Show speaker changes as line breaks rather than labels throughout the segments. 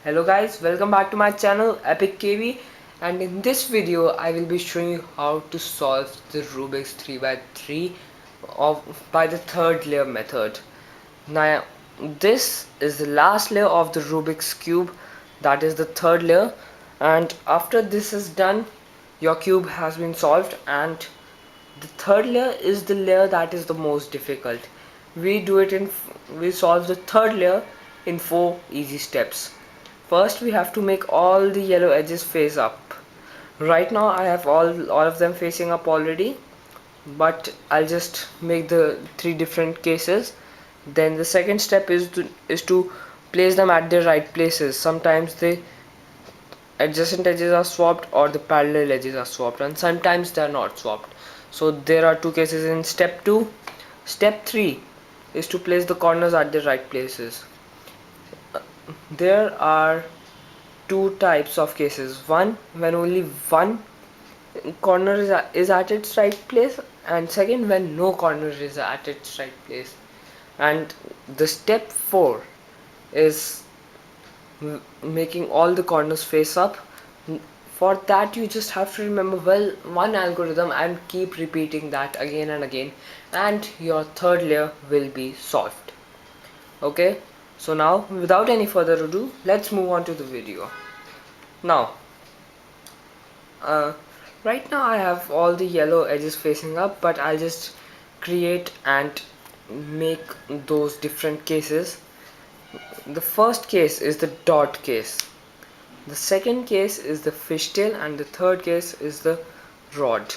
Hello guys, welcome back to my channel Epic KV, and in this video I will be showing you how to solve the Rubik's 3x3 by the third layer method. Now this is the last layer of the Rubik's cube, that is the third layer, and after this is done your cube has been solved, and the third layer is the layer that is the most difficult. We solve the third layer in 4 easy steps. First we have to make all the yellow edges face up. Right now I have all of them facing up already, but I'll just make the 3 different cases. Then the second step is to place them at their right places. Sometimes the adjacent edges are swapped or the parallel edges are swapped, and sometimes they are not swapped. So there are 2 cases in step 2. Step 3 is to place the corners at the right places. There are 2 types of cases. One, when only one corner is at its right place, and second, when no corner is at its right place. And the step 4 is making all the corners face up. For that you just have to remember one algorithm and keep repeating that again and again, and your third layer will be solved. Okay, so now without any further ado, let's move on to the video. Now uh, right now I have all the yellow edges facing up, but I'll just create and make those different cases. The first case is the dot case, the second case is the fishtail, and the third case is the rod.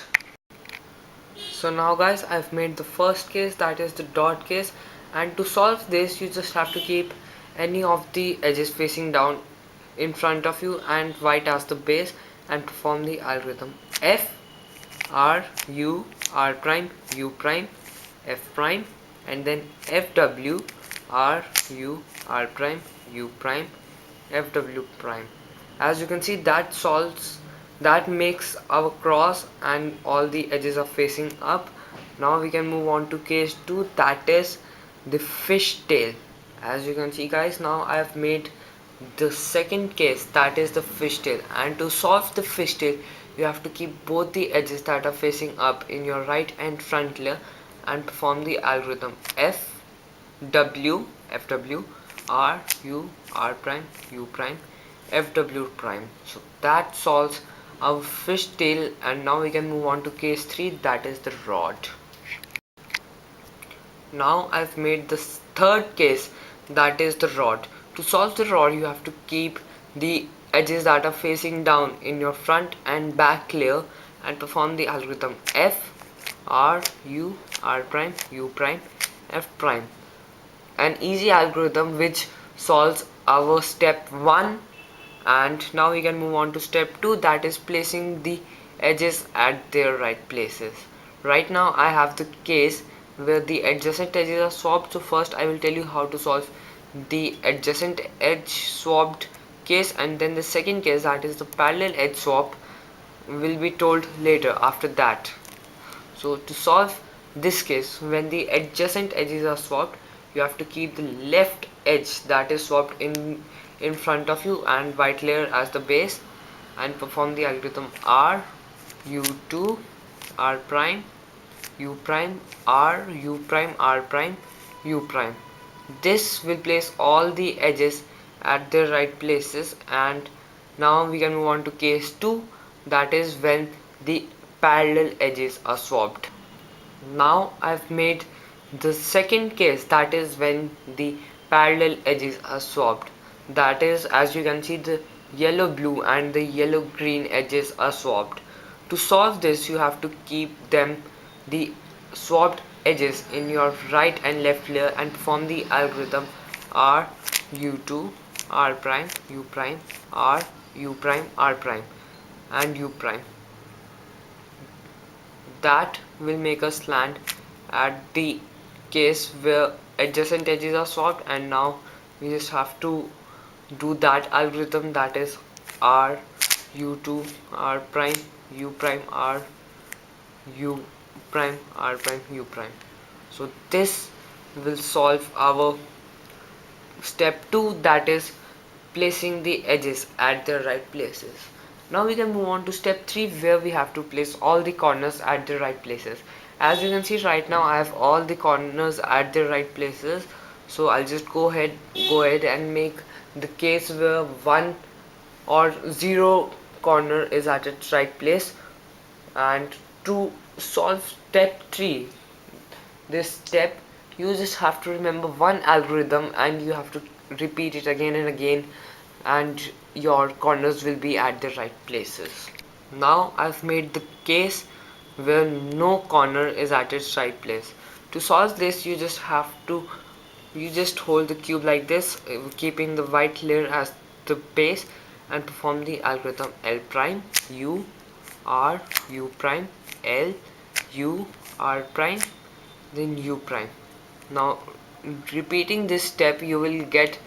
So now guys, I've made the first case, that is the dot case, and to solve this you just have to keep any of the edges facing down in front of you and white as the base, and perform the algorithm F R U R prime U prime F prime, and then F W R U R prime U prime F W prime. As you can see, that makes our cross and all the edges are facing up. Now we can move on to case 2, that is the fishtail. As you can see guys, now I have made the second case, that is the fishtail, and to solve the fishtail you have to keep both the edges that are facing up in your right and front layer and perform the algorithm F W R U R prime U prime F W prime. So that solves our fishtail, and now we can move on to case 3, that is the rod. Now I've made the third case, that is the rod. To solve the rod you have to keep the edges that are facing down in your front and back layer and perform the algorithm F R U R prime U prime F prime. An easy algorithm which solves our step 1, and now we can move on to step 2, that is placing the edges at their right places. Right now I have the case where the adjacent edges are swapped, so first I will tell you how to solve the adjacent edge swapped case, and then the second case, that is the parallel edge swap, will be told later after that. So to solve this case, when the adjacent edges are swapped, you have to keep the left edge that is swapped in front of you and white layer as the base, and perform the algorithm R U2 R prime U prime R U prime R prime U prime. This will place all the edges at their right places, and now we can move on to case 2, that is when the parallel edges are swapped. Now I've made the second case, that is when the parallel edges are swapped. That is, as you can see, the yellow blue and the yellow green edges are swapped. To solve this you have to keep them, the swapped edges, in your right and left layer and perform the algorithm R U2 R prime U prime R U prime R prime and U prime. That will make us land at the case where adjacent edges are swapped, and now we just have to do that algorithm, that is R U2 R prime U prime R U prime R prime U prime. So this will solve our step 2, that is placing the edges at the right places. Now we can move on to step 3, where we have to place all the corners at the right places. As you can see right now, I have all the corners at the right places, so I'll just go ahead and make the case where 1 or 0 corner is at its right place. And to solve step 3, this step, you just have to remember one algorithm and you have to repeat it again and again, and your corners will be at the right places. Now I've made the case where no corner is at its right place. To solve this, you just hold the cube like this, keeping the white layer as the base, and perform the algorithm L prime U R U prime L U R prime, then U prime. Now repeating this step, you will get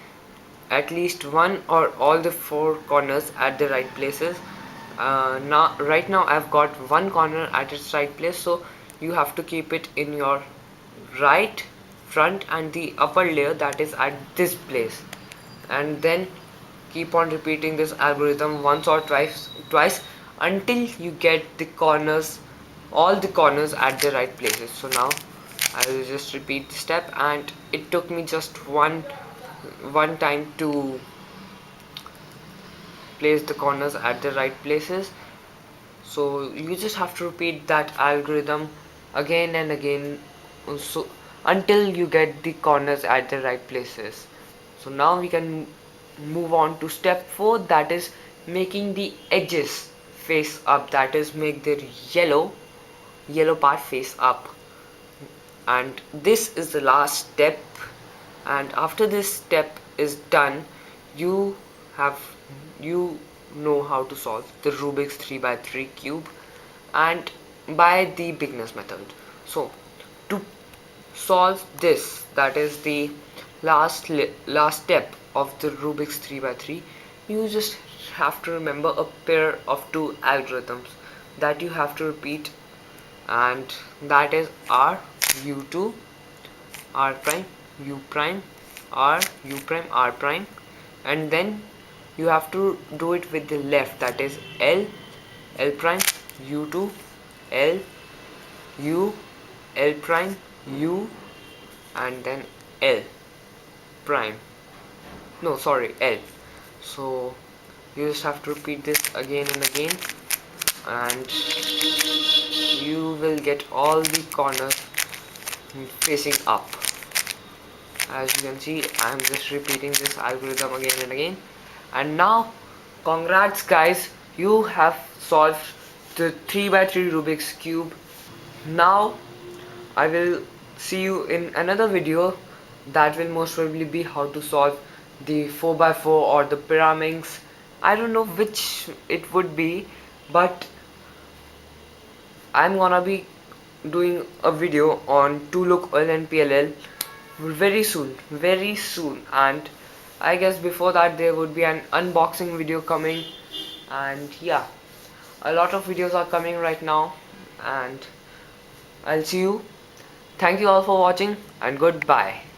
at least one or all the 4 corners at the right places. Right now I've got one corner at its right place, so you have to keep it in your right front and the upper layer that is at this place, and then keep on repeating this algorithm once or twice until you get the corners, all the corners at the right places. So now I will just repeat the step, and it took me just one time to place the corners at the right places. So you just have to repeat that algorithm again and again, so until you get the corners at the right places. So now we can move on to step 4, that is making the edges face up, that is make the yellow part face up. And this is the last step, and after this step is done, you have you know how to solve the Rubik's 3x3 cube and by the beginner's method. So to solve this, that is the last step of the Rubik's 3x3, you just have to remember a pair of 2 algorithms that you have to repeat, and that is R U2 R prime U prime R U prime R prime, and then you have to do it with the left, that is L prime U2 L U L prime U, and then L prime, no sorry, L. So you just have to repeat this again and again, and you will get all the corners facing up. As you can see, I am just repeating this algorithm again and again. And now, congrats guys, you have solved the 3x3 Rubik's Cube. Now, I will see you in another video that will most probably be how to solve the 4x4 or the pyramids. I don't know which it would be, but I'm gonna be doing a video on 2Look and PLL very soon, and I guess before that there would be an unboxing video coming, and yeah, a lot of videos are coming right now, and I'll see you. Thank you all for watching, and goodbye.